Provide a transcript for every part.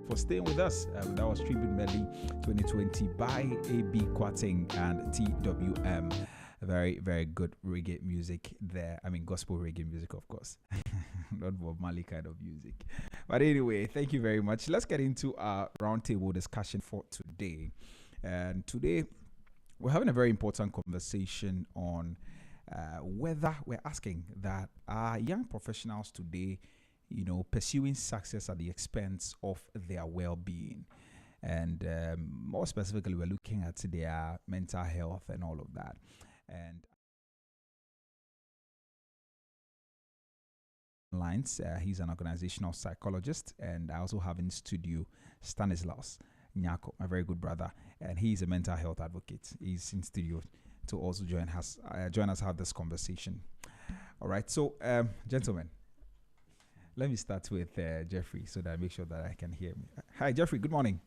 for staying with us. That was Tribute Medley 2020 by AB Quating and TWM. Very, very good reggae music there. I mean, gospel reggae music, of course. Not Bob Marley kind of music. But anyway, thank you very much. Let's get into our roundtable discussion for today. And today, we're having a very important conversation on whether we're asking that our young professionals today, pursuing success at the expense of their well-being. And more specifically, we're looking at their mental health and all of that. And lines, he's an organizational psychologist, and I also have in studio Stanislaus Nyako, my very good brother, and he's a mental health advocate. He's in studio to also join us have this conversation. All right, so gentlemen, let me start with Jeffrey so that I make sure that I can hear me. Hi, Jeffrey. Good morning.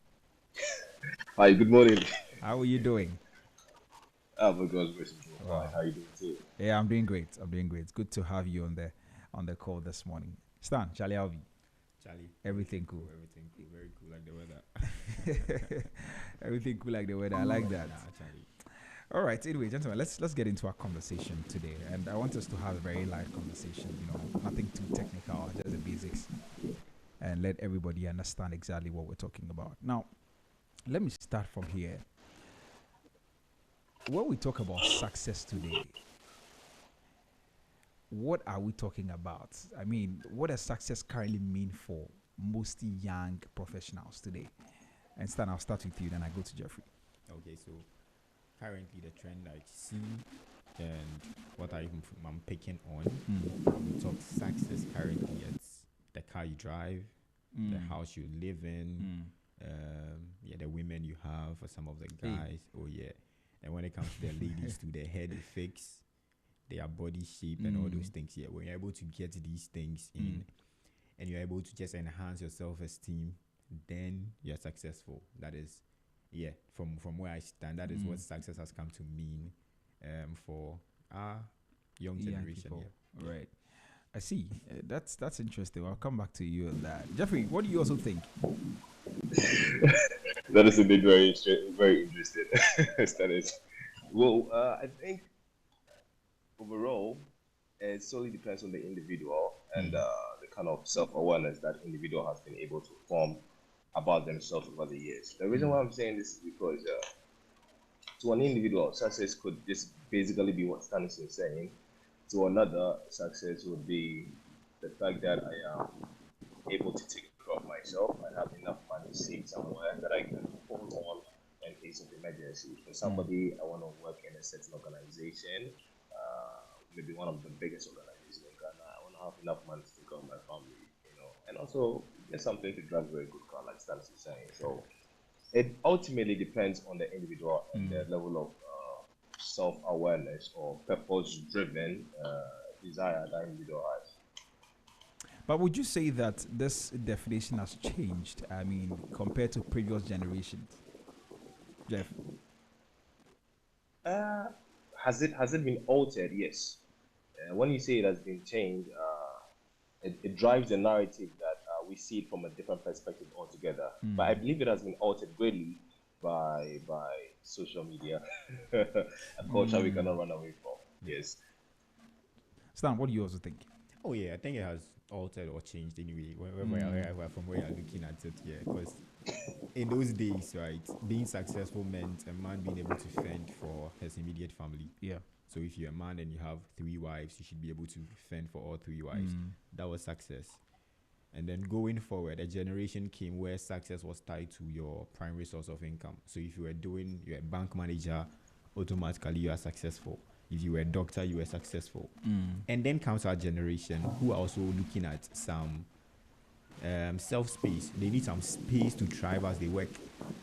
Hi, good morning. How are you doing? Oh, God's grace. How are you doing too? Yeah, I'm doing great. It's good to have you on the call this morning. Stan, Charlie Alvi. Charlie. Everything cool. Everything cool. Very cool, like the weather. Everything cool like the weather. I like that. Nah, Charlie. All right. Anyway, gentlemen, let's get into our conversation today, and I want us to have a very light conversation. Nothing too technical, just the basics, and let everybody understand exactly what we're talking about. Now, let me start from here. When we talk about success today, what are we talking about? I mean, what does success currently mean for most young professionals today? And Stan, I'll start with you, then I go to Jeffrey. Okay, so currently the trend I see and what I'm picking on, we talk success currently, it's the car you drive, the house you live in, the women you have, for some of the guys, and when it comes to the ladies, to their head fix, their body shape and all those things. Yeah, when you're able to get these things in and you're able to just enhance your self-esteem, then you're successful. That is, from where I stand, that is what success has come to mean for our young generation. Yeah. Right. I see. That's interesting. I'll come back to you on that. Jeffrey, what do you also think? That is indeed very interesting. That is. Well, I think overall, it solely depends on the individual and the kind of self-awareness that individual has been able to form about themselves over the years. The reason why I'm saying this is because to an individual, success could just basically be what Stanis is saying. To another, success would be the fact that I am able to take care of myself. I have enough money saved somewhere that I can hold on in case of emergency. For somebody, I want to work in a certain organization, maybe one of the biggest organizations in Ghana. I want to have enough money to take care of my family, and also get something to drive a very good car, like Stanis is saying. So it ultimately depends on the individual and the level of self-awareness or purpose-driven desire that individual has. But would you say that this definition has changed? I mean, compared to previous generations, Jeff? Has it been altered? Yes. When you say it has been changed, it drives the narrative that we see it from a different perspective altogether. But I believe it has been altered greatly by social media, a culture we cannot run away from. Yes. Stan, what do you also think? Oh yeah, I think it has altered or changed anyway, from where you're looking at it. Yeah, because in those days, right, being successful meant a man being able to fend for his immediate family. Yeah. So if you're a man and you have 3 wives, you should be able to fend for all 3 wives. That was success. And then going forward, a generation came where success was tied to your primary source of income. So if you're a bank manager, automatically you are successful. If you were a doctor, you were successful. And then comes our generation who are also looking at some self-space. They need some space to thrive as they work.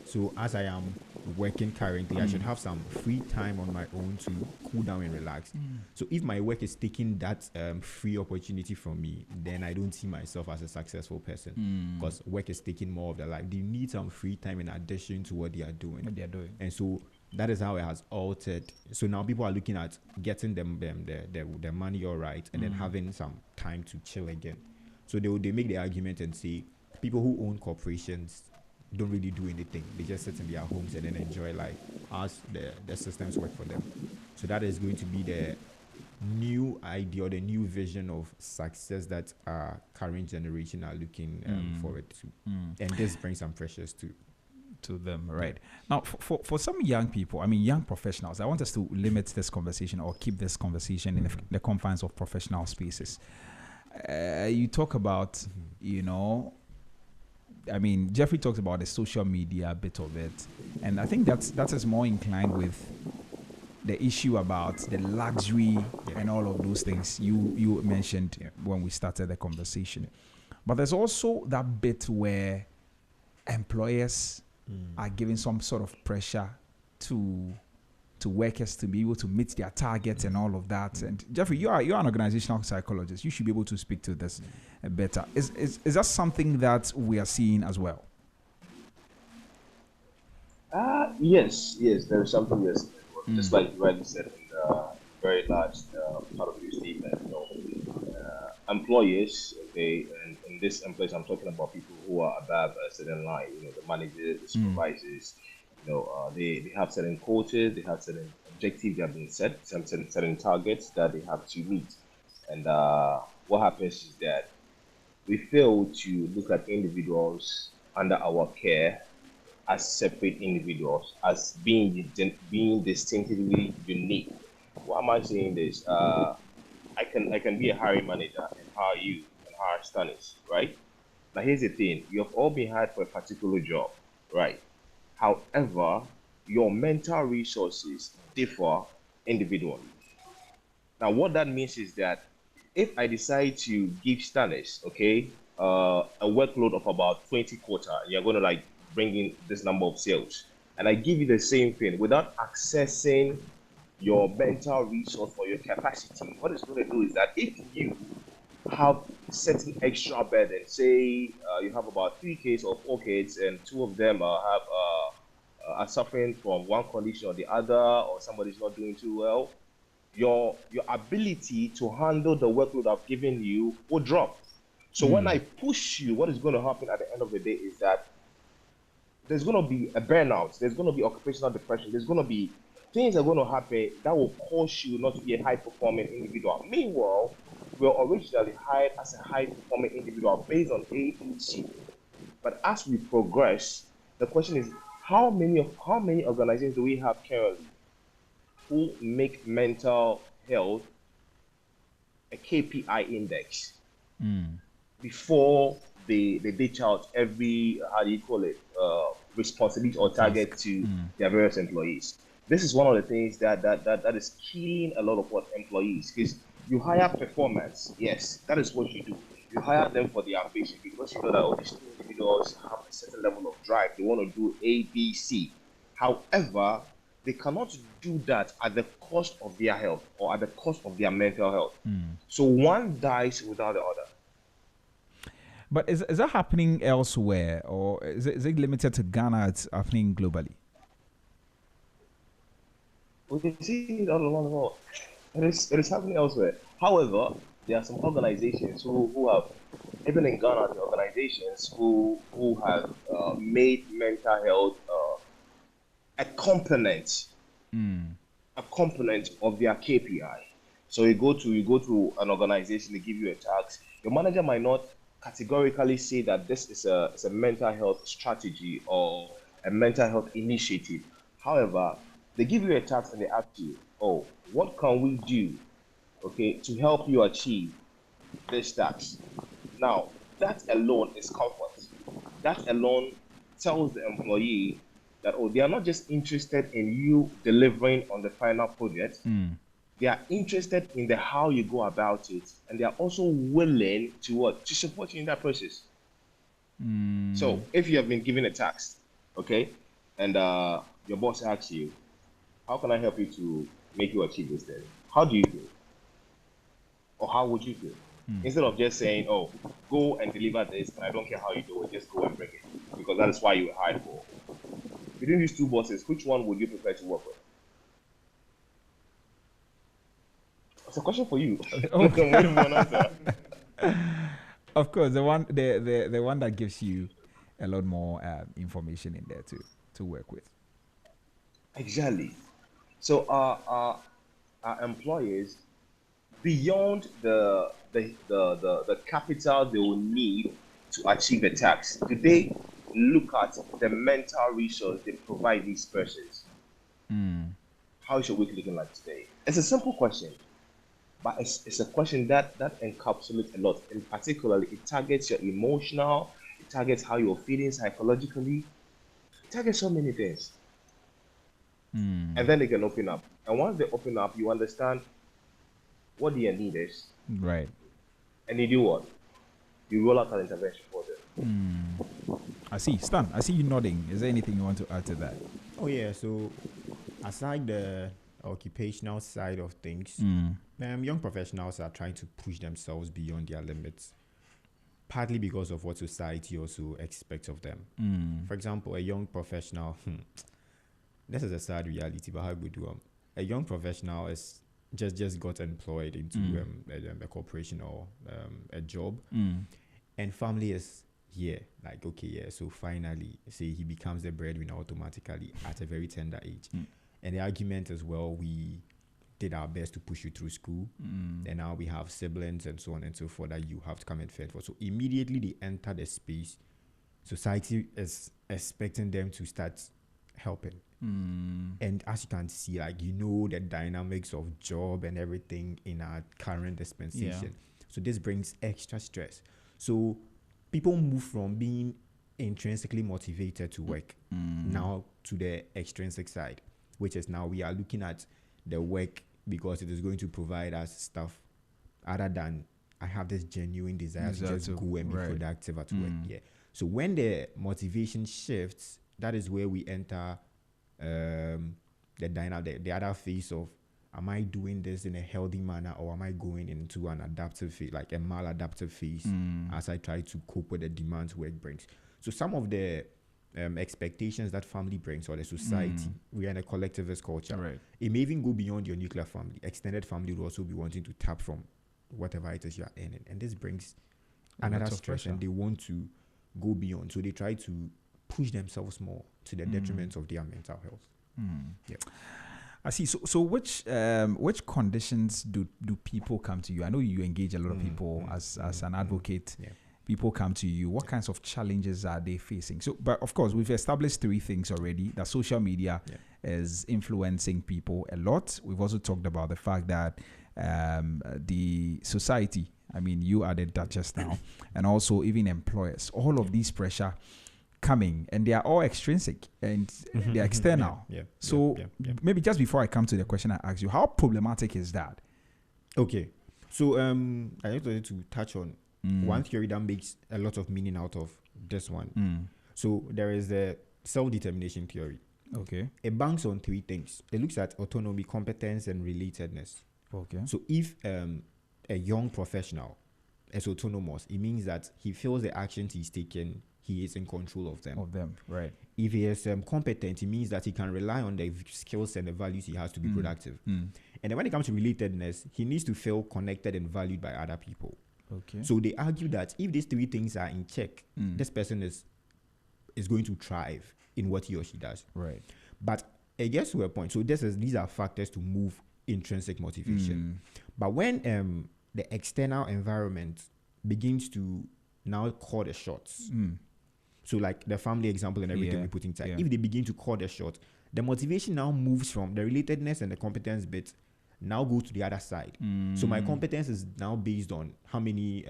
So as I am working currently, I should have some free time on my own to cool down and relax. So if my work is taking that free opportunity from me, then I don't see myself as a successful person, because work is taking more of their life. They need some free time in addition to what they are doing. And so that is how it has altered. So now people are looking at getting them their money all right, and then having some time to chill again. So they make the argument and say, people who own corporations don't really do anything. They just sit in their homes and then enjoy life as the systems work for them. So that is going to be the new idea or the new vision of success that our current generation are looking forward to. And this brings some pressures to them, right? Now, for some young people, I mean, young professionals, I want us to limit this conversation or keep this conversation in the confines of professional spaces. You talk about, you know, I mean, Jeffrey talks about the social media bit of it, and I think that is more inclined with the issue about the luxury and all of those things you mentioned when we started the conversation. But there's also that bit where employers are giving some sort of pressure to workers to be able to meet their targets and all of that. And Jeffrey, you're an organizational psychologist. You should be able to speak to this better. Is that something that we are seeing as well? Yes, there is something that's just like you rightly said in the very large part of your statement. You know, employers, and this employees, I'm talking about people who are above a certain line. You know, the managers, the supervisors. You know, they have certain quotas, they have certain objectives they have been set, certain targets that they have to meet. And what happens is that we fail to look at individuals under our care as separate individuals, as being distinctively unique. Why am I saying this? I can be a hiring manager and hire you and hire Stanis, right? Now here's the thing: you have all been hired for a particular job, right? However, your mental resources differ individually. Now, what that means is that if I decide to give Stanis, okay, a workload of about 20 quota, you're going to like bring in this number of sales, and I give you the same thing without accessing your mental resource or your capacity, what it's going to do is that if you have certain extra burden, say you have about 3 kids or 4 kids, and 2 of them are suffering from one condition or the other, or somebody's not doing too well, your ability to handle the workload I've given you will drop. So when I push you, what is going to happen at the end of the day is that there's going to be a burnout, there's going to be occupational depression, there's going to be things are going to happen that will cause you not to be a high-performing individual. Meanwhile, we were originally hired as a high-performing individual based on A, B, C. But as we progress, the question is, how many organizations do we have currently who make mental health a KPI index before they ditch out every, how do you call it, responsibility or target to their various employees? This is one of the things that is killing a lot of what employees, because you hire performance. Yes, that is what you do. You hire them for the ambition because you know that all these individuals have a certain level of drive. They want to do A, B, C. However, they cannot do that at the cost of their health or at the cost of their mental health. So one dies without the other. But is that happening elsewhere, or is it limited to Ghana? It's happening globally. We can see it all along the world. It is happening elsewhere. However, there are some organizations who have, even in Ghana, the organizations who have made mental health a component of their KPI. So you go to an organization, they give you a task. Your manager might not categorically say that this is a mental health strategy or a mental health initiative. However, they give you a task and they ask you, oh, what can we do, okay, to help you achieve this task? Now, that alone is comfort. That alone tells the employee that, oh, they are not just interested in you delivering on the final project. They are interested in the how you go about it, and they are also willing to support you in that process. So if you have been given a task, okay, and your boss asks you, how can I help you to make you achieve this thing? How do you feel? Or how would you feel? Instead of just saying, oh, go and deliver this, and I don't care how you do it, just go and bring it, because that is why you were hired for. Between these two bosses, which one would you prefer to work with? It's a question for you. Okay. I'm waiting for an answer. Of course, the one that gives you a lot more information in there to work with. Exactly. So our employers, beyond the capital they will need to achieve the task, do they look at the mental resource they provide these persons? How is your week looking like today? It's a simple question, but it's a question that encapsulates a lot. And particularly, it targets your emotional, it targets how you're feeling psychologically, it targets so many things. And then they can open up. And once they open up, you understand what their need is, Right. and you do what? You roll out an intervention for them. I see. Stan, I see you nodding. Is there anything you want to add to that? Oh yeah, so aside the occupational side of things, young professionals are trying to push themselves beyond their limits, partly because of what society also expects of them. For example, a young professional, this is a sad reality, but how we do a young professional is just got employed into a corporation or a job, and family is here, like, okay, yeah, so finally, say he becomes the breadwinner automatically at a very tender age. And the argument as well, we did our best to push you through school, and now we have siblings and so on and so forth that you have to come and fend for. So immediately they enter the space, society is expecting them to start helping. And as you can see, like, you know, the dynamics of job and everything in our current dispensation. So this brings extra stress. So people move from being intrinsically motivated to work now to the extrinsic side, which is now we are looking at the work because it is going to provide us stuff other than I have this genuine desire to just go and be productive at work. Yeah. So when the motivation shifts, that is where we enter the other phase of, am I doing this in a healthy manner, or am I going into an adaptive phase, like a maladaptive phase, as I try to cope with the demands work brings? So some of the expectations that family brings, or the society, we are in a collectivist culture. Right. It may even go beyond your nuclear family. Extended family will also be wanting to tap from whatever it is you are earning. And this brings another stress, and they want to go beyond. So they try to push themselves more to the detriment of their mental health. Yeah. I see. So which conditions do people come to you? I know you engage a lot of people as an advocate. Yeah. People come to you. What kinds of challenges are they facing? So, but of course, we've established three things already. That social media is influencing people a lot. We've also talked about the fact that the society, I mean, you added that just now, and also even employers, all of these pressure coming, and they are all extrinsic and they're external. So maybe just before I come to the question I asked you, how problematic is that? Okay. So I just wanted to touch on one theory that makes a lot of meaning out of this one. So there is the self-determination theory. Okay. It banks on three things. It looks at autonomy, competence, and relatedness. Okay. So if a young professional is autonomous, it means that he feels the actions he's taking, he is in control of them. Right. If he is competent, it means that he can rely on the skills and the values he has to be productive. And then when it comes to relatedness, he needs to feel connected and valued by other people. Okay. So they argue that if these three things are in check, this person is going to thrive in what he or she does. Right. But it gets to a point. So these are factors to move intrinsic motivation. But when the external environment begins to now call the shots, so like the family example and everything we put inside, if they begin to call the shots, the motivation now moves from the relatedness and the competence bit, now go to the other side. So my competence is now based on how many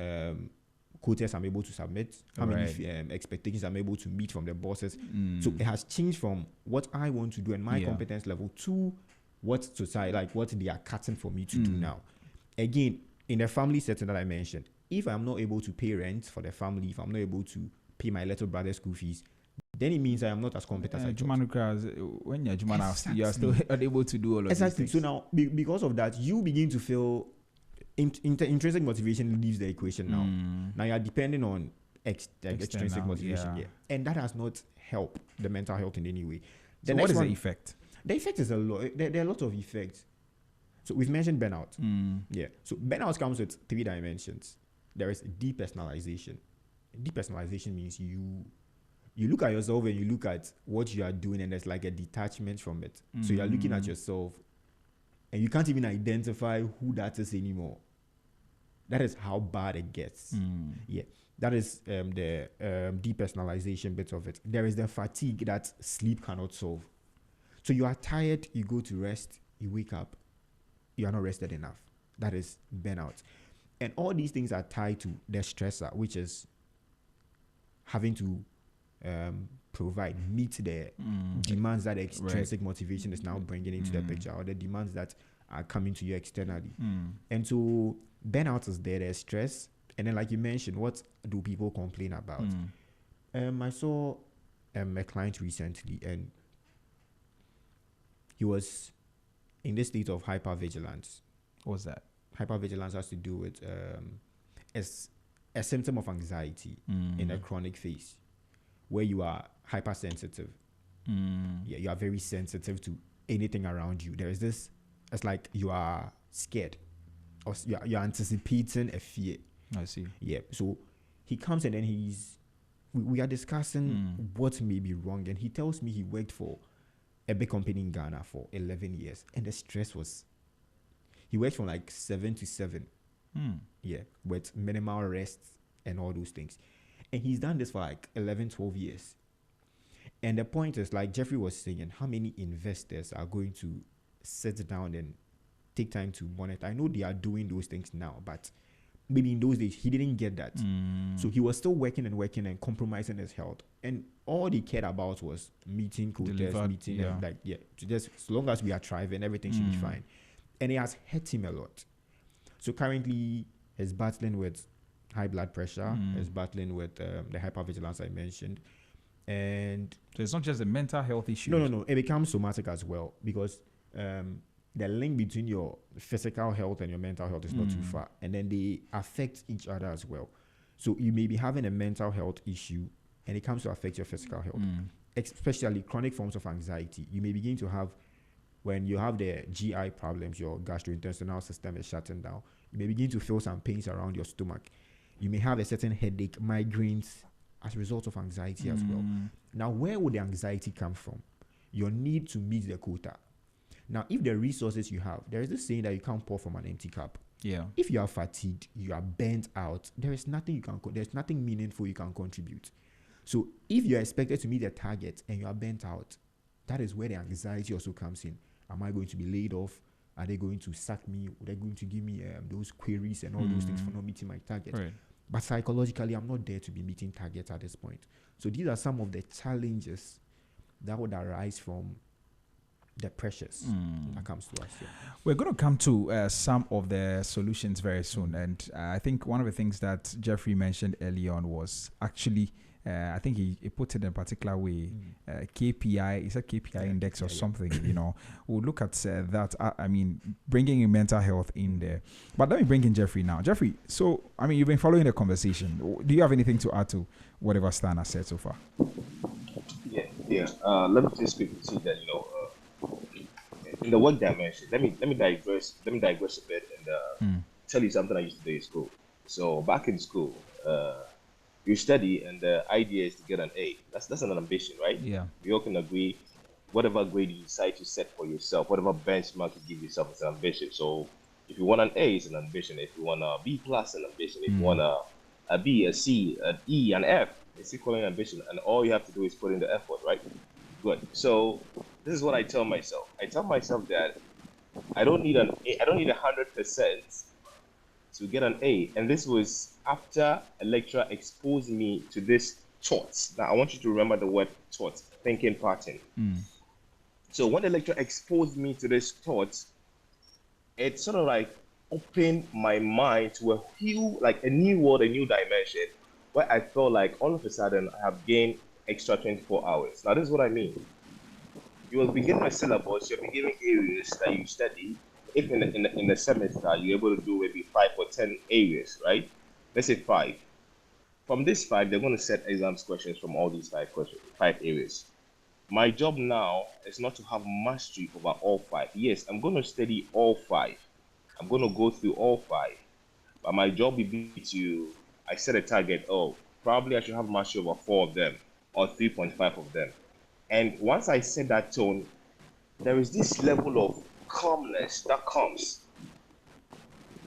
quotas I'm able to submit, how many expectations I'm able to meet from the bosses. So it has changed from what I want to do and my competence level to what society, like what they are cutting for me to do now. Again, in the family setting that I mentioned, if I'm not able to pay rent for the family, if I'm not able to pay my little brother's school fees, then it means I am not as competent as I thought. When you're Jumana, you are still unable to do all of these things. So now, because of that, you begin to feel intrinsic motivation leaves the equation now. Now you are depending on extrinsic motivation. And that has not helped the mental health in any way. So what is the effect? The effect is a lot. There are a lot of effects. So we've mentioned burnout. So burnout comes with three dimensions. there is depersonalization. Depersonalization means you look at yourself and you look at what you are doing, and there's like a detachment from it. So you are looking at yourself and you can't even identify who that is anymore. That is how bad it gets. Yeah, that is the depersonalization bit of it. There is the fatigue that sleep cannot solve. So you are tired, you go to rest, you wake up, you are not rested enough. That is burnout. And all these things are tied to the stressor, which is having to meet the demands that extrinsic motivation is now bringing into the picture, or the demands that are coming to you externally. And so burnout is there, there's stress. And then, like you mentioned, what do people complain about? I saw a client recently, and he was in this state of hypervigilance. What's that? Hypervigilance has to do with as a symptom of anxiety in a chronic phase, where you are hypersensitive. Yeah, you are very sensitive to anything around you. There is this, it's like you are scared, or you're anticipating a fear. I see. Yeah, so he comes and then we are discussing what may be wrong, and he tells me he worked for a big company in Ghana for 11 years, and the stress was, he worked from like 7 to 7. Yeah, with minimal rest and all those things. And he's done this for like 11, 12 years. And the point is, like Jeffrey was saying, how many investors are going to sit down and take time to monitor? I know they are doing those things now, but maybe in those days, he didn't get that. So he was still working and compromising his health. And all he cared about was meeting quotas, and like, just as long as we are thriving, everything should be fine. And it has hurt him a lot. So currently, he's battling with high blood pressure, he's battling with the hypervigilance I mentioned. And so it's not just a mental health issue. No. It becomes somatic as well, because the link between your physical health and your mental health is not too far. And then they affect each other as well. So you may be having a mental health issue and it comes to affect your physical health, especially chronic forms of anxiety. You may begin to have, when you have the GI problems, your gastrointestinal system is shutting down. You may begin to feel some pains around your stomach. You may have a certain headache, migraines, as a result of anxiety as well. Now, where would the anxiety come from? Your need to meet the quota. Now, if the resources you have, there is this saying that you can't pour from an empty cup. Yeah. If you are fatigued, you are burnt out, there is nothing you can, there's nothing meaningful you can contribute. So if you're expected to meet the target and you are burnt out, that is where the anxiety also comes in. Am I going to be laid off? Are they going to sack me? Are they going to give me those queries and all those things for not meeting my target? Right. But psychologically, I'm not there to be meeting targets at this point. So these are some of the challenges that would arise from the pressures that comes to us. Yeah. We're going to come to some of the solutions very soon. And I think one of the things that Jeffrey mentioned early on was actually, I think he put it in a particular way, KPI, is a KPI index or something, you know. We'll look at that, I mean, bringing in mental health in there. But let me bring in Jeffrey now. Jeffrey, so, I mean, you've been following the conversation. Do you have anything to add to whatever Stan has said so far? Yeah. Let me just quickly see that, in the work dimension, let me digress a bit and tell you something I used to do in school. So back in school, you study and the idea is to get an A. That's an ambition, right? Yeah. We all can agree, whatever grade you decide to set for yourself, whatever benchmark you give yourself is an ambition. So if you want an A, it's an ambition. If you want a B plus, an ambition. If you want a B, a C, an E, an F, it's equal an ambition. And all you have to do is put in the effort, right? Good. So this is what I tell myself. I tell myself that I don't need 100% to get an A. And this was after a lecturer exposed me to this thought. Now I want you to remember the word thought, thinking pattern. So when the lecturer exposed me to this thought, it sort of like opened my mind to a new world, a new dimension, where I felt like all of a sudden I have gained extra 24 hours. Now this is what I mean. You will be given a syllabus, you'll be given areas that you study. If in the semester you're able to do maybe 5 or 10 areas, right? Let's say 5. From this 5, they're going to set exams questions from all these 5 areas. My job now is not to have mastery over all 5. Yes, I'm going to study all 5. I'm going to go through all 5. But my job will be to, I set a target. Oh, probably I should have mastery over four of them or 3.5 of them. And once I set that tone, there is this level of calmness that comes.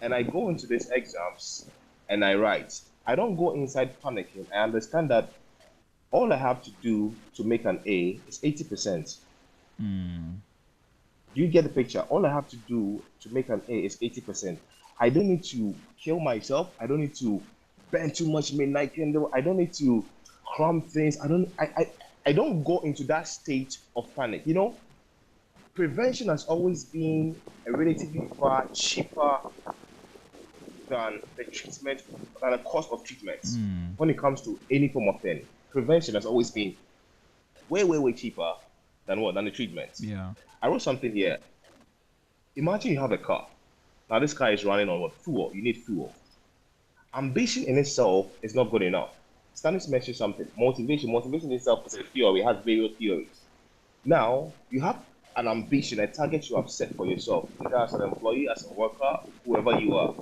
And I go into these exams and I write. I don't go inside panicking. I understand that all I have to do to make an A is 80%. Do you get the picture? All I have to do to make an A is 80%. I don't need to kill myself. I don't need to burn too much midnight candle. I don't need to cram things. I don't go into that state of panic. You know, prevention has always been a relatively far cheaper than the treatment, than the cost of treatment when it comes to any form of thing. Prevention has always been way, way, way cheaper than what? Than the treatment. Yeah. I wrote something here. Imagine you have a car. Now this car is running on what? Fuel. You need fuel. Ambition in itself is not good enough. Stannis mentioned something. Motivation. Motivation in itself is a theory. It has various theories. Now, you have an ambition, a target you have set for yourself, either as an employee, as a worker, whoever you are.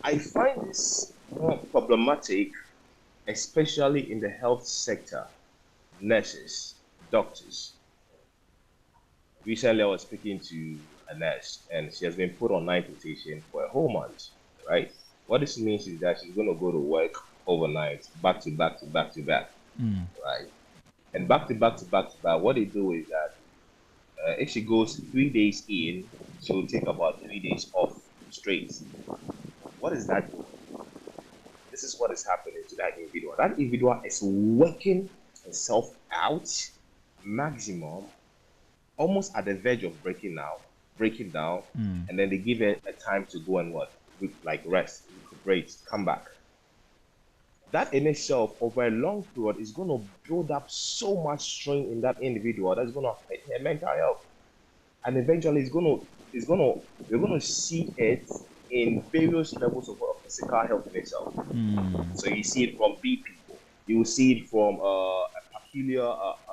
I find this more problematic, especially in the health sector, nurses, doctors. Recently, I was speaking to a nurse, and she has been put on night rotation for a whole month, right? What this means is that she's going to go to work overnight, back to back to back to back, right? And back to back to back to back, what they do is that if she goes 3 days in, she will take about 3 days off straight. What is that? This is what is happening to that individual. That individual is working herself out maximum, almost at the verge of breaking down, and then they give her a time to go and what? Like rest, recuperate, come back. That in itself, over a long period, is going to build up so much strain in that individual that's going to affect their mental health, and eventually you're going to see it in various levels of physical health in itself. So you see it from BP, you will see it from a peculiar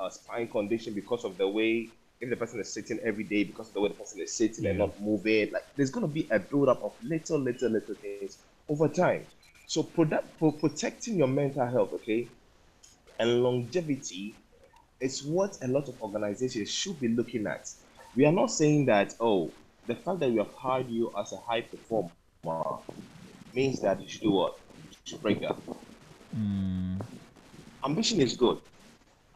spine condition because of the way if the person is sitting every day, because of the way the person is sitting and not moving. Like there's going to be a build up of little things over time. So protecting your mental health, okay, and longevity is what a lot of organizations should be looking at. We are not saying that, oh, the fact that we have hired you as a high performer means that you should do what? You should break up. Ambition is good.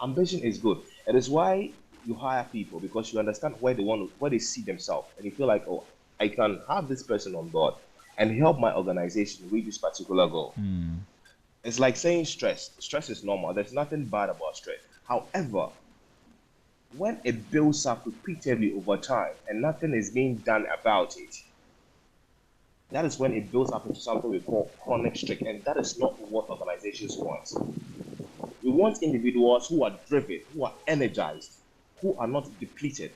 Ambition is good. It is why you hire people, because you understand where they see themselves, and you feel like, oh, I can have this person on board and help my organization reach this particular goal. It's like saying stress. Stress is normal. There's nothing bad about stress. However, when it builds up repeatedly over time and nothing is being done about it, that is when it builds up into something we call chronic stress, and that is not what organizations want. We want individuals who are driven, who are energized, who are not depleted.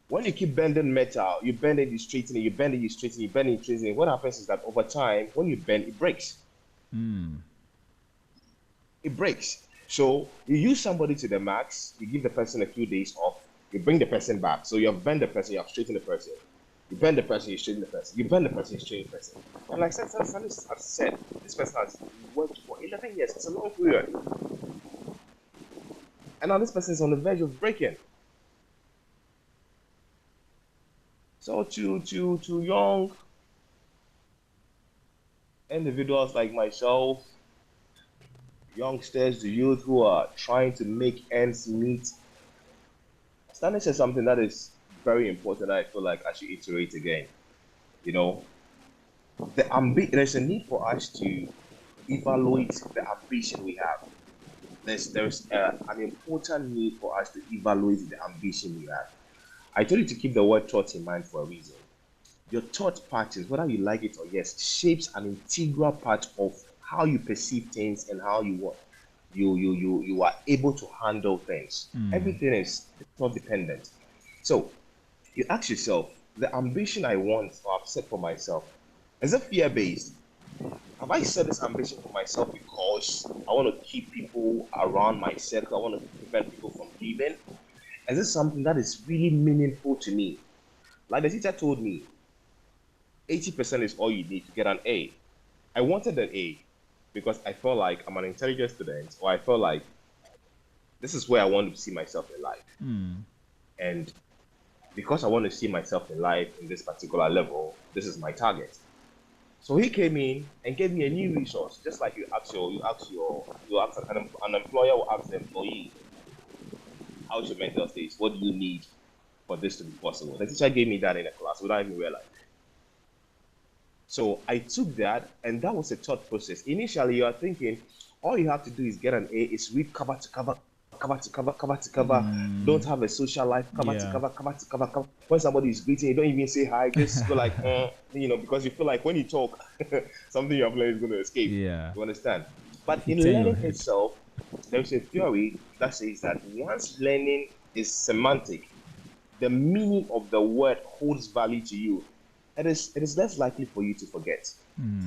When you keep bending metal, you bend it, you straighten it, you bend it, you straighten it, you bend it, you straighten it. What happens is that over time, when you bend, it breaks. It breaks. So you use somebody to the max, you give the person a few days off, you bring the person back. So you have bent the person, you have straightened the person. You bend the person, you straighten the person. You bend the person, you straighten the person. And like I've said, this person has worked for 11 years. It's a long period. And now this person is on the verge of breaking. So to young individuals like myself, youngsters, the youth who are trying to make ends meet, Stanley said something that is very important. I feel like I should iterate again. You know, there's a need for us to evaluate the ambition we have. There's an important need for us to evaluate the ambition we have. I told you to keep the word thought in mind for a reason. Your thought patterns, whether you like it or yes, shapes an integral part of how you perceive things and how you are able to handle things. Everything is not dependent. So you ask yourself, the ambition I want or have set for myself, is it fear-based? Have I set this ambition for myself because I want to keep people around my circle, I want to prevent people from leaving? Is this something that is really meaningful to me? Like the teacher told me, 80% is all you need to get an A. I wanted an A because I felt like I'm an intelligent student, or I felt like this is where I want to see myself in life. And because I want to see myself in life in this particular level, this is my target. So he came in and gave me a new resource, just like an employer will ask the employee, how's your mental state? What do you need for this to be possible? The teacher gave me that in a class without even realizing. So I took that, and that was a thought process. Initially, you are thinking, all you have to do is get an A, is read cover to cover, cover to cover, cover to cover. Don't have a social life, cover to cover, cover to cover, cover. When somebody is greeting, you don't even say hi, just go like, because you feel like when you talk, something you have learned is going to escape. Yeah. You understand? But in learning itself, there's a theory that says that once learning is semantic, the meaning of the word holds value to you, it is less likely for you to forget.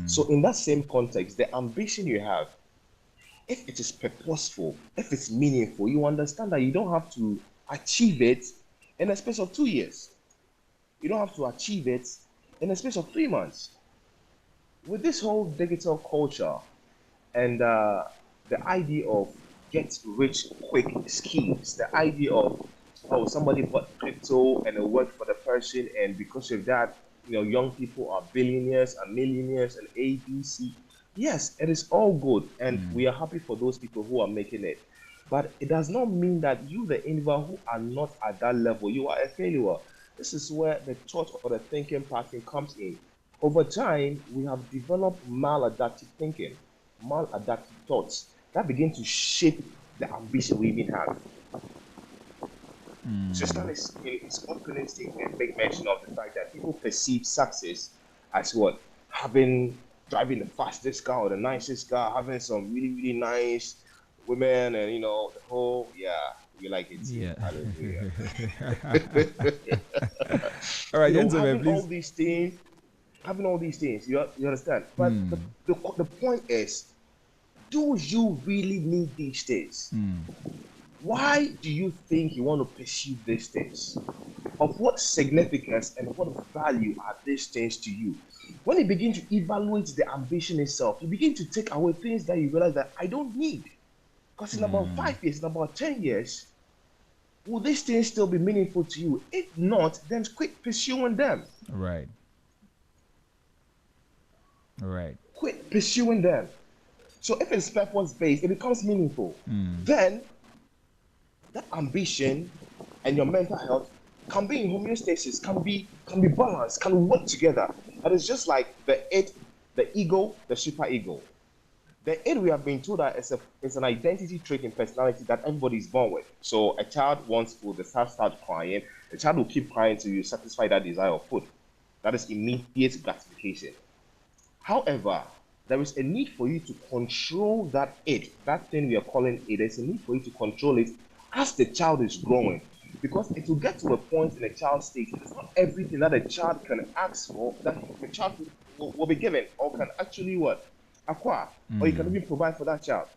So in that same context, the ambition you have, if it is purposeful, if it's meaningful, you understand that you don't have to achieve it in a space of 2 years. You don't have to achieve it in a space of 3 months. With this whole digital culture and the idea of get rich quick schemes, the idea of, oh, somebody bought crypto and it worked for the person, and because of that, young people are billionaires and millionaires and ABC. Yes, it is all good, and we are happy for those people who are making it. But it does not mean that you, the individual who are not at that level, you are a failure. This is where the thought or the thinking pattern comes in. Over time, we have developed maladaptive thinking, maladaptive thoughts that begin to shape the ambition we even have. Tristan is in his opening statement make mention of the fact that people perceive success as what? Driving the fastest car or the nicest car, having some really, really nice women, and the whole, we like it. Yeah. Hallelujah. All right, gentlemen, having please. having all these things, you understand? But the point is, do you really need these things? Why do you think you want to pursue these things? Of what significance and what value are these things to you? When you begin to evaluate the ambition itself, you begin to take away things that you realize that I don't need. Because in about 5 years, in about 10 years, will these things still be meaningful to you? If not, then quit pursuing them. Right. Quit pursuing them. So if it's purpose-based, it becomes meaningful. Then that ambition and your mental health can be in homeostasis, can be balanced, can work together. And it's just like the ego, the super ego. The id, we have been told that it's an identity trait in personality that everybody is born with. So a child wants food, the child starts crying, the child will keep crying till you satisfy that desire of food. That is immediate gratification. However, there is a need for you to control that id, that thing we are calling id. There's a need for you to control it as the child is growing, because it will get to a point in a child's stage. It's not everything that a child can ask for that the child will be given or can actually acquire, or you can even provide for that child.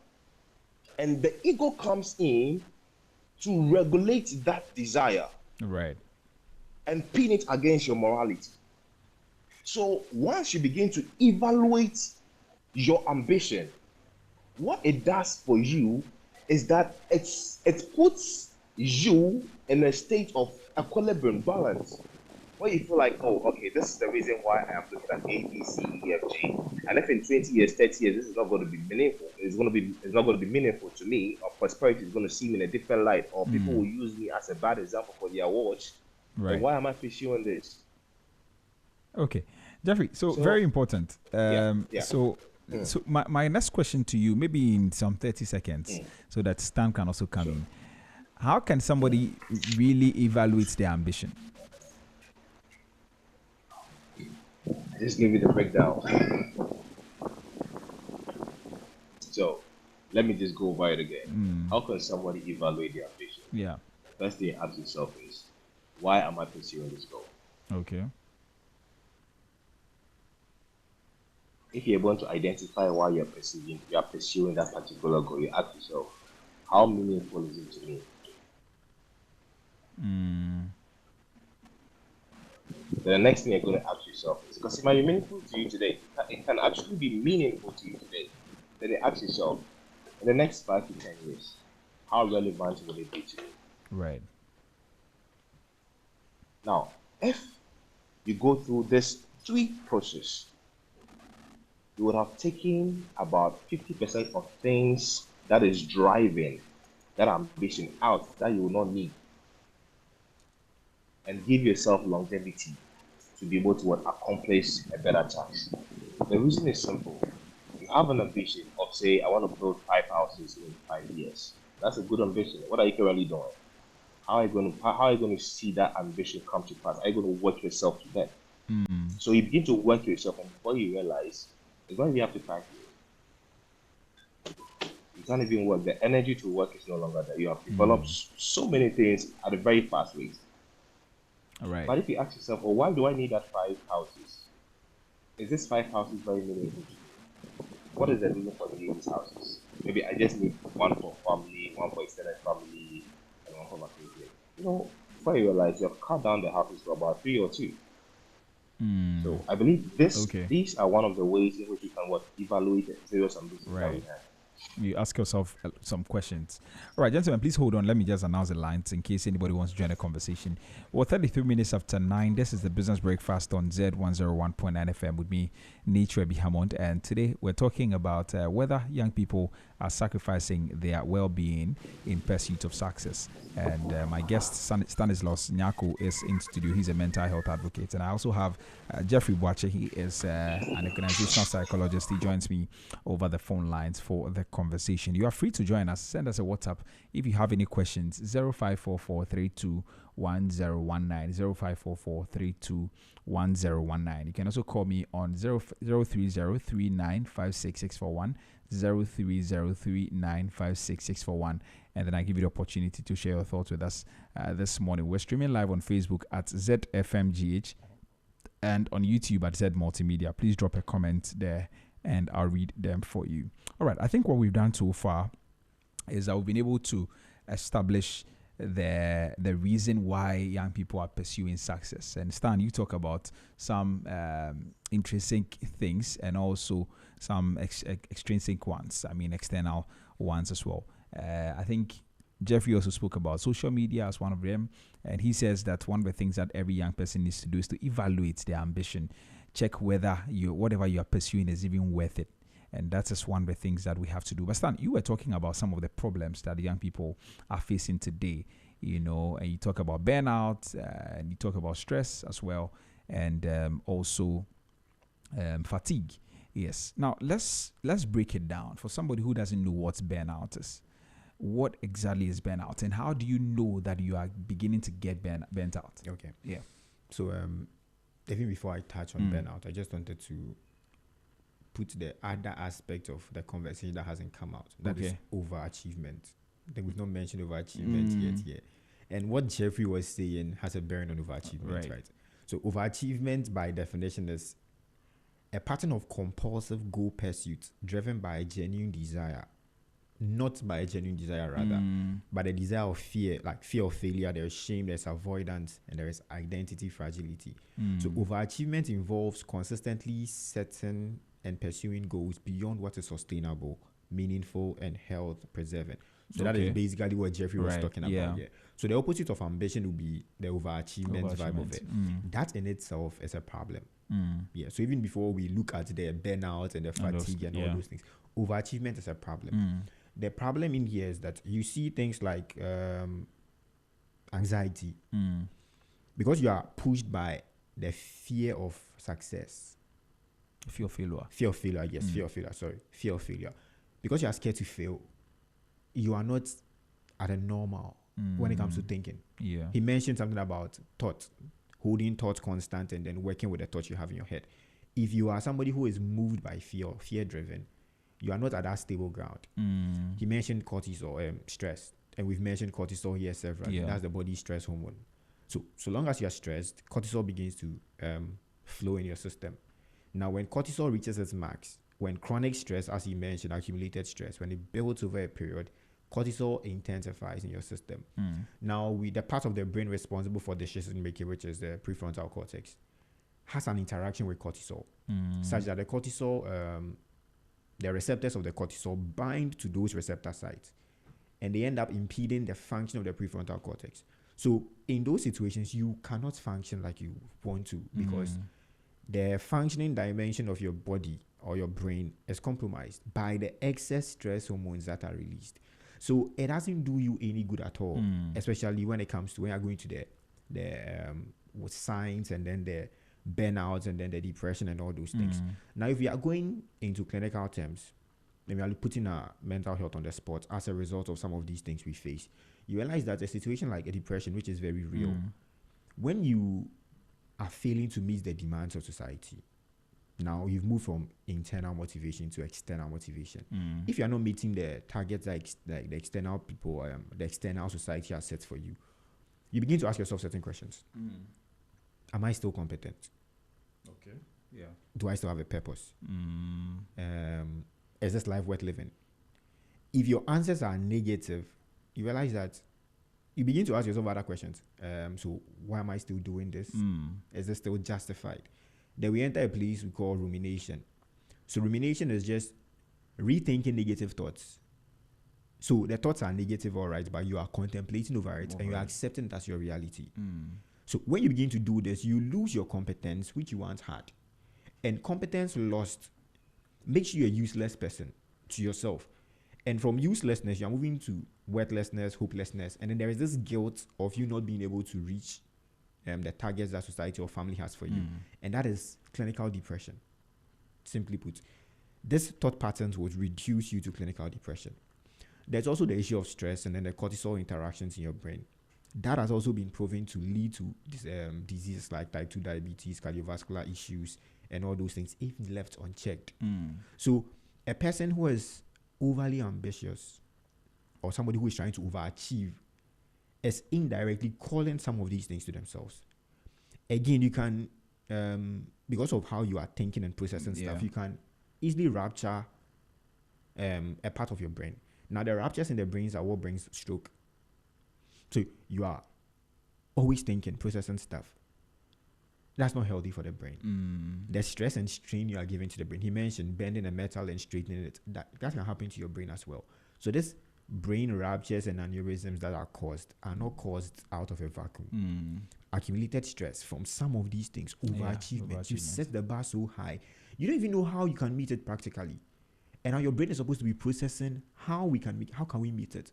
And the ego comes in to regulate that desire, Right. and pin it against your morality. So once you begin to evaluate your ambition, what it does for you is that it puts you in a state of equilibrium, balance, where you feel like, oh, okay, this is the reason why I am looking at A, B, C, E, F, G. And if in 20 years, 30 years, this is not going to be meaningful, it's not going to be meaningful to me, or prosperity is going to see me in a different light, or people will use me as a bad example for their watch. Right. Then why am I pursuing this? Okay, Jeffrey. So very important. Yeah. So my next question to you, maybe in some 30 seconds, so that Stan can also come in. How can somebody really evaluate their ambition? I just give you the breakdown. So let me just go over it again. How can somebody evaluate their ambition? Yeah. First thing you ask yourself is, why am I pursuing this goal? Okay. If you're able to identify why you are pursuing that particular goal, you ask yourself, how meaningful is it to me? Then the next thing you're going to ask yourself is, because it might be meaningful to you today. It can actually be meaningful to you today. Then you ask yourself, in the next 5 to 10 years, how relevant will it be to me? Right. Now, if you go through this tweak process, you would have taken about 50% of things that is driving that ambition out that you will not need, and give yourself longevity to be able to accomplish a better task. The reason is simple. You have an ambition of, say, I want to build 5 houses in 5 years. That's a good ambition. What are you currently doing? How are you going to see that ambition come to pass? Are you going to work yourself to that? So you begin to work yourself, and before you realize, it's going to be after 5 years. You can't even work. The energy to work is no longer there. You have developed so many things at a very fast rate. All right. But if you ask yourself, oh, why do I need that 5 houses? Is this 5 houses very meaningful to me? What is the reason for needing these houses? Maybe I just need one for family, one for extended family, and one for my kids. Before you realize, you have cut down the houses to about 3 or 2. So I believe these are one of the ways in which you can evaluate the various ambitions that we have. You ask yourself some questions. All right, gentlemen, please hold on. Let me just announce the lines in case anybody wants to join the conversation. Well, 33 minutes after 9, this is the Business Breakfast on Z101.9 FM with me, Nature B. Hammond. And today we're talking about whether young people are sacrificing their well-being in pursuit of success. And my guest, Stanislaus Nyako, is in studio. He's a mental health advocate. And I also have Jeffrey Boache. He is an organizational psychologist. He joins me over the phone lines for the conversation. You are free to join us. Send us a WhatsApp if you have any questions. 0544321019, 0544321019. You can also call me on 030395661, 030395661, and then I give you the opportunity to share your thoughts with us this morning. We're streaming live on Facebook at ZFMGH and on YouTube at Z Multimedia. Please drop a comment there and I'll read them for you. All right, I think what we've done so far is that we've been able to establish the reason why young people are pursuing success. And Stan, you talk about some intrinsic things and also some extrinsic ones, external ones as well. I think Jeffrey also spoke about social media as one of them, and he says that one of the things that every young person needs to do is to evaluate their ambition, check whether whatever you are pursuing is even worth it. And that's just one of the things that we have to do. But Stan, you were talking about some of the problems that young people are facing today, and you talk about burnout, and you talk about stress as well, and also fatigue. Yes. Now, let's break it down for somebody who doesn't know what burnout is. What exactly is burnout, and how do you know that you are beginning to get burnt out? Okay. Yeah. So, even before I touch on burnout, I just wanted to put the other aspect of the conversation that hasn't come out. That is overachievement. I think we've not mentioned overachievement yet here. And what Jeffrey was saying has a bearing on overachievement, right? So overachievement by definition is a pattern of compulsive goal pursuit driven by a genuine desire, not by a genuine desire rather, but a desire of fear, like fear of failure. There's shame, there's avoidance, and there is identity fragility. So overachievement involves consistently setting and pursuing goals beyond what is sustainable, meaningful, and health preserving. So that is basically what Jeffrey was talking about here. So the opposite of ambition would be the overachievement vibe of it. That in itself is a problem. Yeah. So even before we look at the burnout and the fatigue and all those things, overachievement is a problem. The problem in here is that you see things like anxiety, because you are pushed by the fear of success. Fear of failure. Fear of failure, yes. Fear of failure. Because you are scared to fail, you are not at a normal when it comes to thinking. Yeah. He mentioned something about thought, holding thoughts constant and then working with the thoughts you have in your head. If you are somebody who is moved by fear driven, you are not at that stable ground. He mentioned cortisol, stress, and we've mentioned cortisol here several. That's the body stress hormone. So long as you are stressed, cortisol begins to flow in your system. Now, when cortisol reaches its max, when chronic stress, as he mentioned, accumulated stress, when it builds over a period, cortisol intensifies in your system. Now, the part of the brain responsible for decision making, which is the prefrontal cortex, has an interaction with cortisol, such that the cortisol, the receptors of the cortisol bind to those receptor sites, and they end up impeding the function of the prefrontal cortex. So in those situations, you cannot function like you want to, because the functioning dimension of your body or your brain is compromised by the excess stress hormones that are released. So it doesn't do you any good at all, especially when it comes to when you're going to the with signs, and then the burnouts, and then the depression and all those things. Now, if we are going into clinical terms, and we are putting our mental health on the spot as a result of some of these things we face, you realize that a situation like a depression, which is very real, when you are failing to meet the demands of society, now you've moved from internal motivation to external motivation. If you are not meeting the targets like the external people, the external society has set for you, you begin to ask yourself certain questions. Am I still competent? Okay. Yeah. Do I still have a purpose? Is this life worth living? If your answers are negative, you realize that you begin to ask yourself other questions. So why am I still doing this? Is this still justified? Then we enter a place we call rumination. So rumination is just rethinking negative thoughts. So the thoughts are negative, all right, but you are contemplating over it, and you are accepting it as your reality. So when you begin to do this, you lose your competence, which you once had. And competence lost makes you a useless person to yourself. And from uselessness, you're moving to worthlessness, hopelessness. And then there is this guilt of you not being able to reach the targets that society or family has for you. And that is clinical depression. Simply put, this thought patterns would reduce you to clinical depression. There's also the issue of stress and then the cortisol interactions in your brain. That has also been proven to lead to diseases like type 2 diabetes, cardiovascular issues, and all those things if left unchecked. So a person who is overly ambitious, or somebody who is trying to overachieve, is indirectly calling some of these things to themselves. Again, you can, because of how you are thinking and processing stuff, you can easily rupture a part of your brain. Now, the ruptures in the brains are what brings stroke. So you are always thinking, processing stuff. That's not healthy for the brain. The stress and strain you are giving to the brain. He mentioned bending a metal and straightening it. That can happen to your brain as well. So this brain ruptures and aneurysms that are not caused out of a vacuum. Accumulated stress from some of these things, overachievement. You set the bar so high, you don't even know how you can meet it practically. And now your brain is supposed to be processing how can we meet it.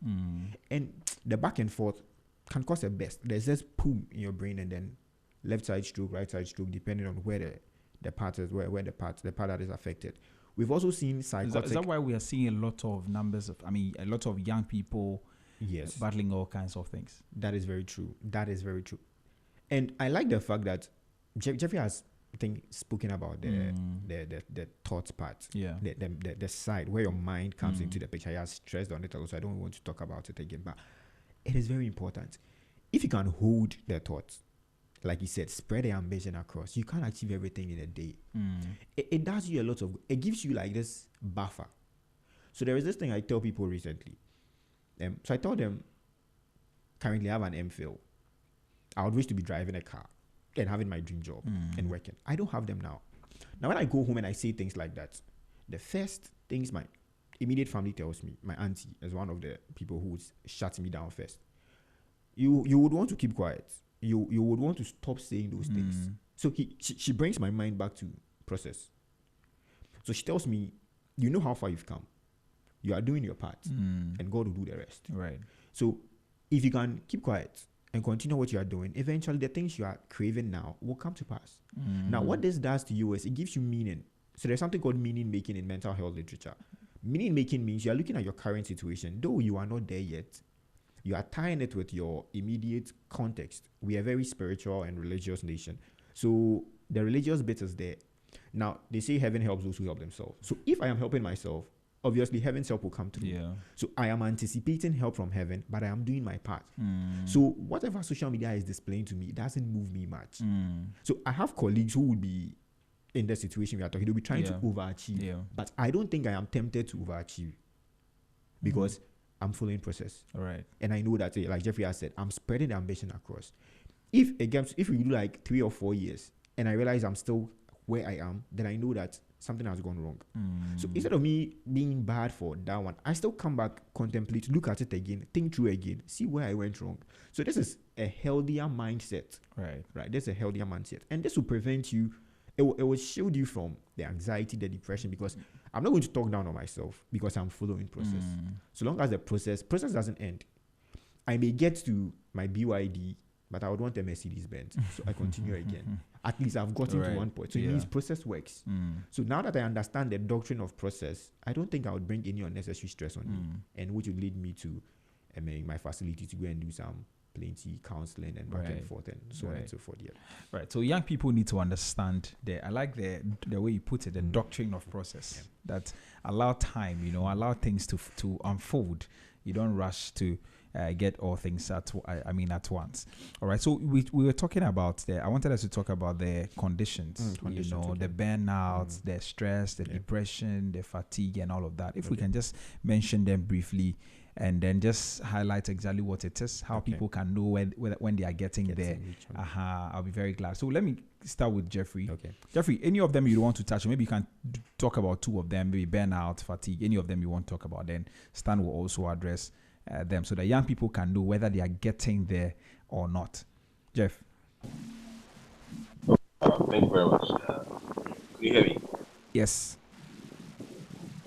And the back and forth can cause a burst. There's this boom in your brain, and then left side stroke, right side stroke, depending on where the part is, where the part that is affected. We've also seen psychotic. Is that why we are seeing a lot of a lot of young people battling all kinds of things? That is very true. And I like the fact that Jeffrey has, I think, spoken about the thoughts part. The side where your mind comes into the picture. He has stressed on it also. I don't want to talk about it again, but it is very important. If you can hold the thoughts, like you said, spread the ambition across, you can't achieve everything in a day. It does you a lot of, it gives you like this buffer. So there is this thing I tell people recently. So I told them, currently I have an MPhil. I would wish to be driving a car and having my dream job and working. I don't have them now. Now when I go home and I say things like that, the first things my immediate family tells me, my auntie is one of the people who would shut me down first. You would want to keep quiet. You would want to stop saying those things. So she brings my mind back to process. So she tells me, you know how far you've come. You are doing your part, and God will do the rest. Right. So if you can keep quiet and continue what you are doing, eventually the things you are craving now will come to pass. Now, what this does to you is it gives you meaning. So there's something called meaning making in mental health literature. Meaning making means you are looking at your current situation, though you are not there yet. You are tying it with your immediate context. We are a very spiritual and religious nation. So the religious bit is there. Now, they say heaven helps those who help themselves. So if I am helping myself, obviously heaven's help will come through. Yeah. So I am anticipating help from heaven, but I am doing my part. So whatever social media is displaying to me, it doesn't move me much. So I have colleagues who would be in the situation we are talking. They'll be trying to overachieve. Yeah. But I don't think I am tempted to overachieve because I'm following process. All right. And I know that, like Jeffrey has said, I'm spreading the ambition across. If we do like 3 or 4 years and I realize I'm still where I am, then I know that something has gone wrong. So instead of me being bad for that one, I still come back, contemplate, look at it again, think through again, see where I went wrong. So this is a healthier mindset. Right. This is a healthier mindset. And this will prevent you, it will shield you from the anxiety, the depression, because I'm not going to talk down on myself because I'm following process. So long as the process doesn't end. I may get to my BYD, but I would want a Mercedes Benz. So I continue again. At least I've gotten to one point. So it means process works. So now that I understand the doctrine of process, I don't think I would bring any unnecessary stress on me, and which would lead me to my facility to go and do some plenty counseling and back and forth and so on and so forth. Yeah. Right. So young people need to understand I like the way you put it, the doctrine of process, that allow time, allow things to unfold. You don't rush to get all things at once. All right. So we were talking about I wanted us to talk about the conditions, the burnout, the stress, the depression, the fatigue, and all of that. If we can just mention them briefly, and then just highlight exactly what it is, how people can know when they are getting there. I'll be very glad. So let me start with Jeffrey. Okay. Jeffrey, any of them you want to touch, or maybe you can talk about two of them, maybe burnout, fatigue, any of them you want to talk about, then Stan will also address them so that young people can know whether they are getting there or not. Jeff. Thank you very much. Can you hear me? Yes.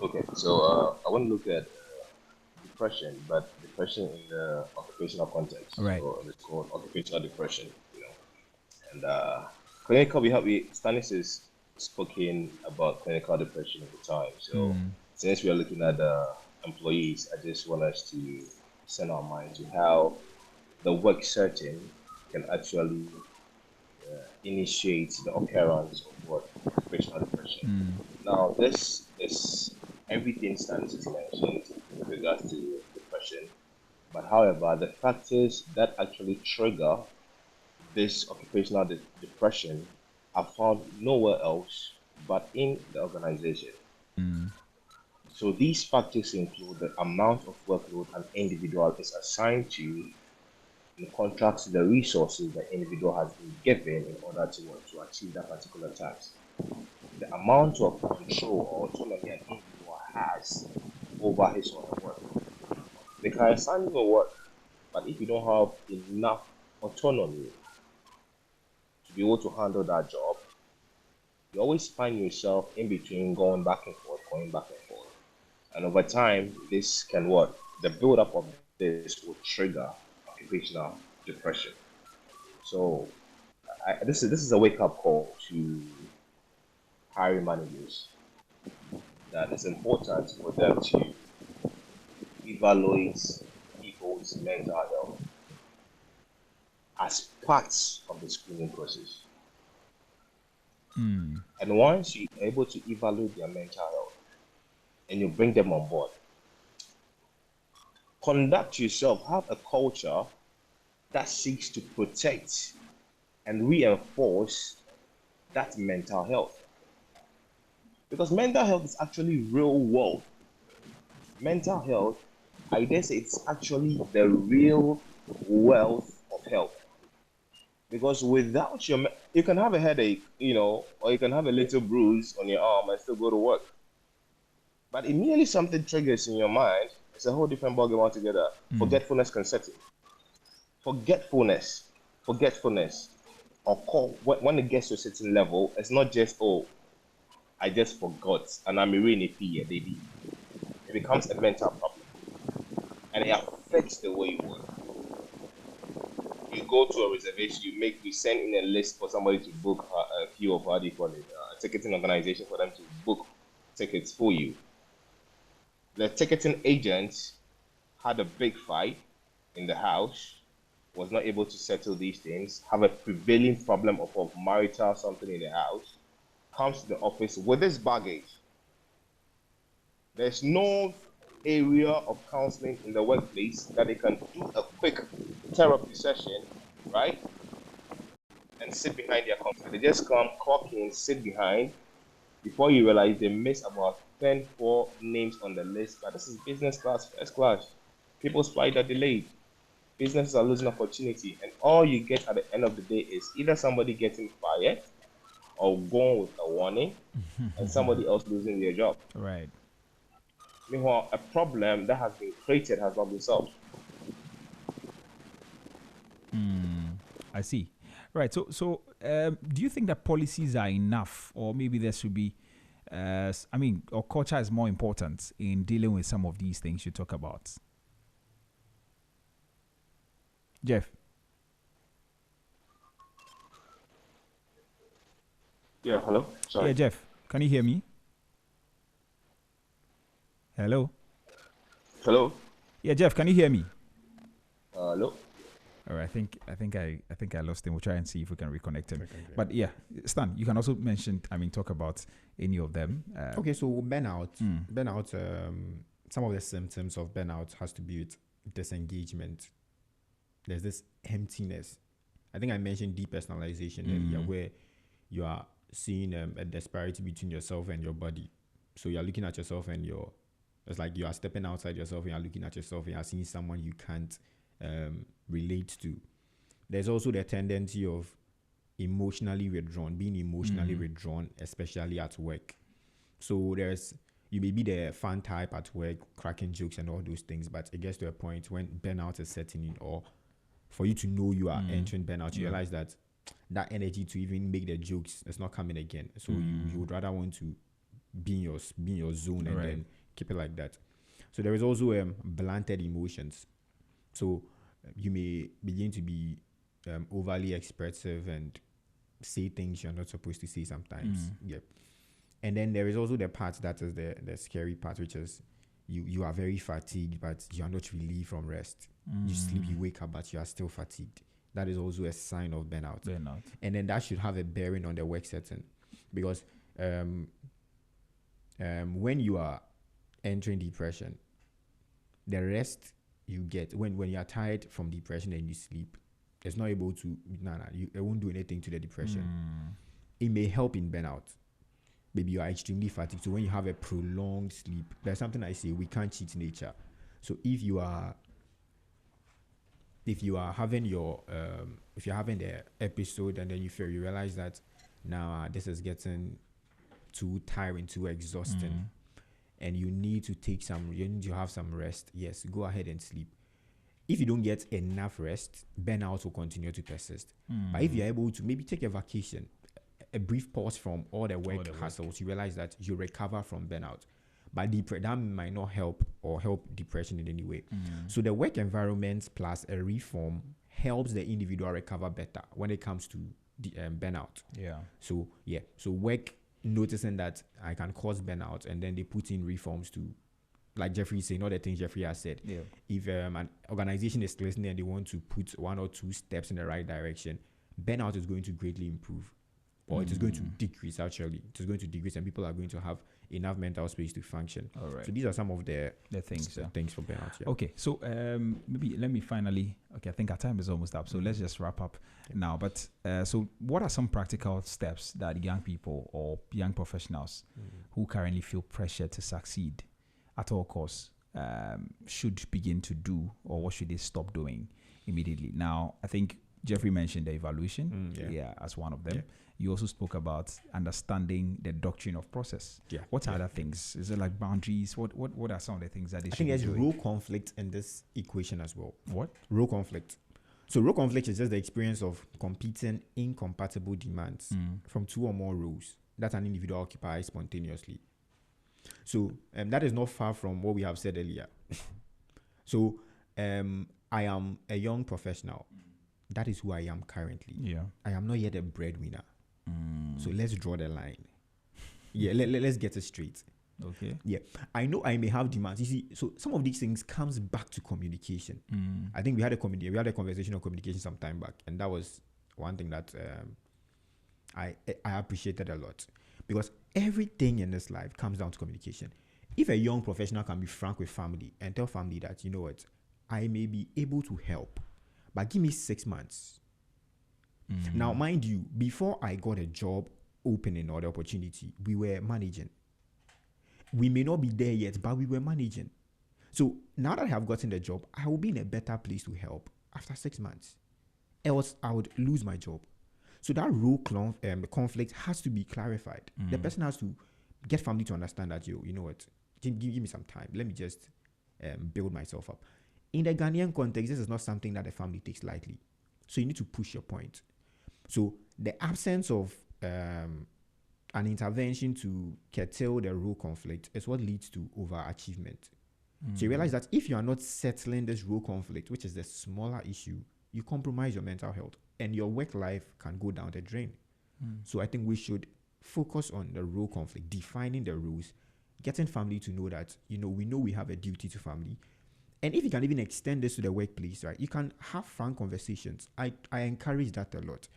Okay, so I want to look at depression, but depression in the occupational context. Right. So it's called occupational depression, And clinical, Stanis has spoken about clinical depression at the time. So since we are looking at employees, I just want us to send our mind to how the work setting can actually initiate the occurrence of what occupational depression. Now, this is everything Stanis has mentioned with regards to depression, but however, the factors that actually trigger this occupational depression are found nowhere else but in the organization. So these factors include the amount of workload an individual is assigned to, in contrast to the resources the individual has been given in order to achieve that particular task. The amount of control or autonomy an individual has over his own work. They can assign you a work, but if you don't have enough autonomy to be able to handle that job, you always find yourself in between going back and forth. And over time, this can the build-up of this will trigger occupational depression. So this is a wake-up call to hiring managers that it's important for them to evaluate people's mental health as parts of the screening process. And once you're able to evaluate their mental health and you bring them on board, conduct yourself, have a culture that seeks to protect and reinforce that mental health. Because mental health is actually real world. Mental health, I dare say, it's actually the real wealth of health. Because without you can have a headache, or you can have a little bruise on your arm and still go to work. But immediately something triggers in your mind, it's a whole different ballgame altogether. Forgetfulness can set in. Forgetfulness, or when it gets to a certain level, it's not just, I just forgot, and I'm really a baby. It becomes a mental problem, and it affects the way you work. You go to a reservation, you send in a list for somebody to book a few of a ticketing organization for them to book tickets for you. The ticketing agent had a big fight in the house, was not able to settle these things, have a prevailing problem of marital something in the house, comes to the office with this baggage. There's no area of counseling in the workplace that they can do a quick therapy session, right? And sit behind their computer. They just come, clock in, sit behind. Before you realize, they miss about 4 names on the list. But this is business class, first class. People's flights are delayed. Businesses are losing opportunity. And all you get at the end of the day is either somebody getting fired or gone with a warning, and somebody else losing their job. Right. Meanwhile, a problem that has been created has not been solved. I see. Right. So, do you think that policies are enough, or maybe there should be, or culture is more important in dealing with some of these things you talk about? Jeff. Yeah, hello? Yeah, Sorry. Jeff. Can you hear me? Hello. Hello? Yeah, Jeff. Can you hear me? Hello? All right. I think I lost him. We'll try and see if we can reconnect him. But yeah, Stan, you can also mention. Talk about any of them. Okay, so burnout. Some of the symptoms of burnout has to be with disengagement. There's this emptiness. I think I mentioned depersonalization earlier, where you are seeing a disparity between yourself and your body. So you're looking at yourself and it's like you are stepping outside yourself and you're looking at yourself and you're seeing someone you can't relate to. There's also the tendency of being emotionally withdrawn, especially at work. So you may be the fun type at work, cracking jokes and all those things, but it gets to a point when burnout is setting in, or for you to know you are entering burnout, you realize that energy to even make the jokes is not coming again. So you would rather want to be in your zone and then keep it like that. So there is also blunted emotions. So you may begin to be overly expressive and say things you're not supposed to say sometimes. Yep. And then there is also the part that is the scary part, which is you are very fatigued, but you are not relieved from rest. You sleep, you wake up, but you are still fatigued. That is also a sign of burnout. And then that should have a bearing on the work setting, because when you are entering depression, the rest you get when you are tired from depression and you sleep, it's not able to it won't do anything to the depression. It may help in burnout. Maybe you are extremely fatigued, so when you have a prolonged sleep, there's something I say, we can't cheat nature. So if you're having the episode and then you realize that now this is getting too tiring, too exhausting, and you need to have some rest, yes, go ahead and sleep. If you don't get enough rest, burnout will continue to persist. But if you're able to maybe take a vacation, a brief pause from all the work hassles, you realize that you recover from burnout. But that might not help depression in any way. So the work environment plus a reform helps the individual recover better when it comes to the burnout. Yeah. So work noticing that I can cause burnout, and then they put in reforms to, like Jeffrey is saying, all the things Jeffrey has said. Yeah. If an organization is listening and they want to put one or two steps in the right direction, burnout is going to greatly improve. Or it is going to decrease, actually. It is going to decrease, and people are going to have enough mental space to function. All right. So these are some of the things for burnout. Yeah. Okay, so maybe let me finally. Okay, I think our time is almost up, so let's just wrap up now. But so, what are some practical steps that young people or young professionals who currently feel pressure to succeed at all costs should begin to do, or what should they stop doing immediately? Now, I think Jeffrey mentioned the evaluation, as one of them. Yeah. You also spoke about understanding the doctrine of process. Yeah. What are other things? Is it like boundaries? What are some of the things that they should do? I think there's role conflict in this equation as well. What? Role conflict. So role conflict is just the experience of competing incompatible demands from two or more roles that an individual occupies spontaneously. So that is not far from what we have said earlier. So I am a young professional. That is who I am currently. Yeah. I am not yet a breadwinner. So let's draw the line. Let's get it straight. Okay. Yeah. I know I may have demands. You see, so some of these things comes back to communication. I think we had a conversation on communication some time back, and that was one thing that I appreciated a lot, because everything in this life comes down to communication. If a young professional can be frank with family and tell family that, you know what, I may be able to help, but give me 6 months. Now, mind you, before I got a job opening or the opportunity, we were managing. We may not be there yet, but we were managing. So now that I have gotten the job, I will be in a better place to help after 6 months. Else, I would lose my job. So that role conflict has to be clarified. The person has to get family to understand that, you know what, give me some time. Let me just build myself up. In the Ghanaian context, this is not something that the family takes lightly. So you need to push your point. So the absence of an intervention to curtail the role conflict is what leads to overachievement. So you realize that if you are not settling this role conflict, which is the smaller issue, you compromise your mental health and your work life can go down the drain. So I think we should focus on the role conflict, defining the rules, getting family to know that, we know we have a duty to family. And if you can even extend this to the workplace, right, you can have frank conversations. I encourage that a lot.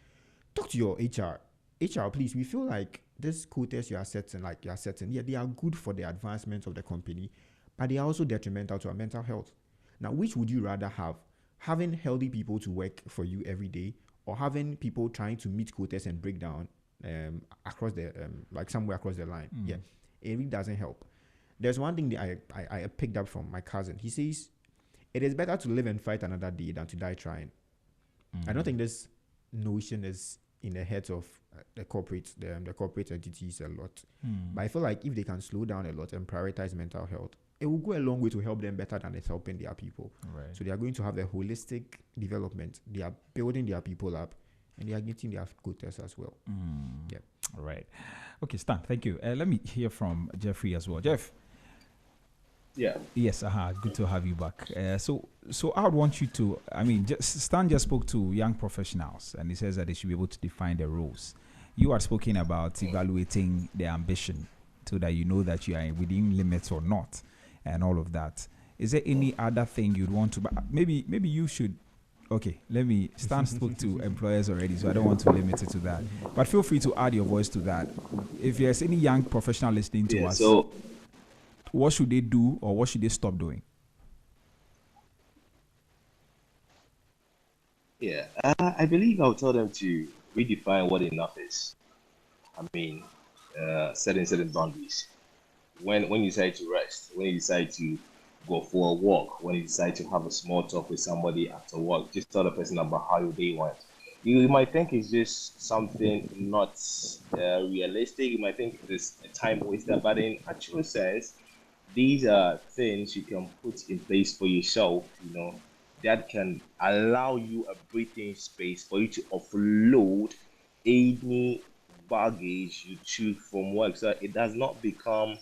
Talk to your HR. HR, please, we feel like these quotas you are setting, yeah, they are good for the advancement of the company, but they are also detrimental to our mental health. Now, which would you rather have? Having healthy people to work for you every day, or having people trying to meet quotas and break down across the somewhere across the line? Yeah, it really doesn't help. There's one thing that I picked up from my cousin. He says, it is better to live and fight another day than to die trying. I don't think this notion is in the heads of the corporate entities a lot. But I feel like if they can slow down a lot and prioritize mental health, it will go a long way to help them better than it's helping their people. Right. So they are going to have a holistic development. They are building their people up, and they are getting their quotas as well. Yeah. All right. Okay, Stan, thank you. Let me hear from Jeffrey as well. Jeff. Yeah. Yes, good to have you back. So I would want you to, Stan just spoke to young professionals and he says that they should be able to define their roles. You are speaking about evaluating their ambition so that you know that you are within limits or not and all of that. Is there any other thing you'd want to, but maybe you should, okay, Stan spoke to employers already, so I don't want to limit it to that. But feel free to add your voice to that. If there's any young professional listening to us, so what should they do or what should they stop doing? Yeah, I believe I'll tell them to redefine what enough is. Setting boundaries. When you decide to rest, when you decide to go for a walk, when you decide to have a small talk with somebody after work, just tell the person about how your day went. You might think it's just something not realistic. You might think it's a time waster, but in actual sense, these are things you can put in place for yourself, that can allow you a breathing space for you to offload any baggage you took from work, so it does not become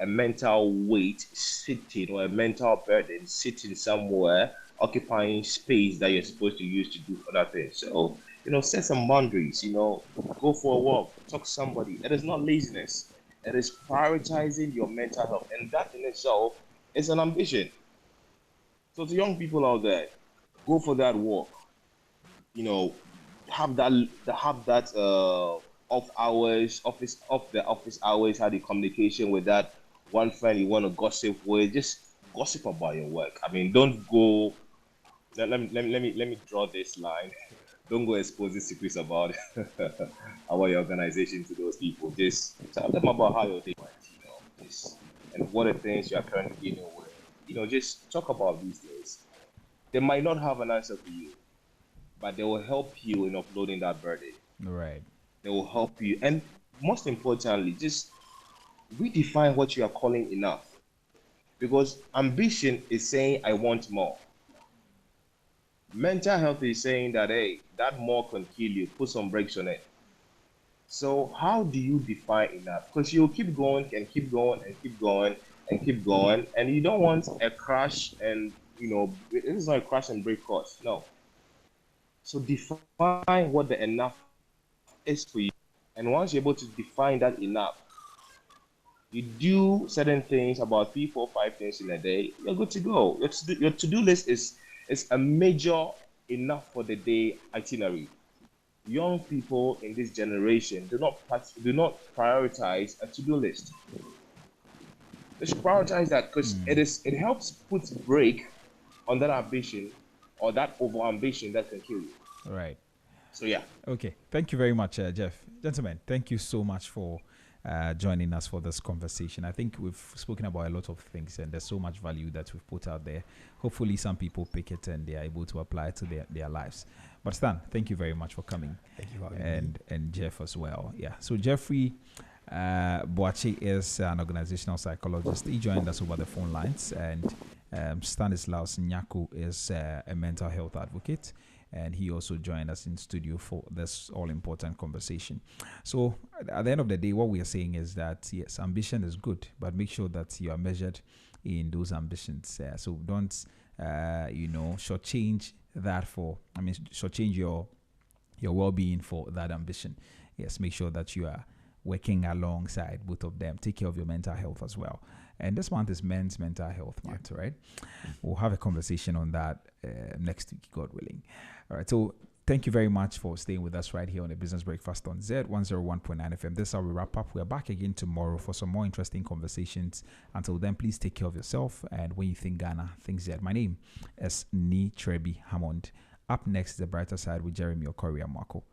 a mental weight sitting or a mental burden sitting somewhere occupying space that you're supposed to use to do other things. So, set some boundaries, go for a walk, talk to somebody. It is not laziness. It is prioritizing your mental health, and that in itself is an ambition. So to young people out there, go for that walk. Have that off the office hours, have the communication with that one friend you want to gossip with. Just gossip about your work. Don't go. Let me draw this line. Don't go exposing secrets about our organization to those people. Just tell them about how your day went, and what are the things you are currently dealing with. Just talk about these things. They might not have an answer for you, but they will help you in offloading that burden. Right. They will help you. And most importantly, just redefine what you are calling enough. Because ambition is saying, I want more. Mental health is saying that, hey, that more can kill you. Put some brakes on it. So how do you define enough? Because you'll keep going and keep going and keep going and keep going, and you don't want a crash and, it is not a crash and break course. No. So define what the enough is for you. And once you're able to define that enough, you do certain things, about 3, 4, 5 things in a day, you're good to go. Your to-do list is a major enough for the day itinerary. Young people in this generation do not prioritize a to-do list. They should prioritize that because it helps put a brake on that ambition or that over ambition that can kill you. Right. So yeah. Okay. Thank you very much, Jeff. Gentlemen, thank you so much for joining us for this conversation. I think we've spoken about a lot of things, and there's so much value that we've put out there. Hopefully, some people pick it and they are able to apply it to their lives. But Stan, thank you very much for coming. Thank you for having me. And Jeff as well. Yeah. So Jeffrey Boachi is an organizational psychologist. He joined us over the phone lines, and Stanislaus Nyaku is a mental health advocate, and he also joined us in studio for this all-important conversation. So at the end of the day, what we are saying is that, yes, ambition is good, but make sure that you are measured in those ambitions. So don't, shortchange shortchange your well-being for that ambition. Yes, make sure that you are working alongside both of them. Take care of your mental health as well. And this month is Men's Mental Health Month, right? We'll have a conversation on that next week, God willing. All right. So thank you very much for staying with us right here on the Business Breakfast on Z101.9 FM. This is how we wrap up. We're back again tomorrow for some more interesting conversations. Until then, please take care of yourself. And when you think Ghana, think Z. My name is Ni Trebi Hammond. Up next is The Brighter Side with Jeremy Okoria Marco.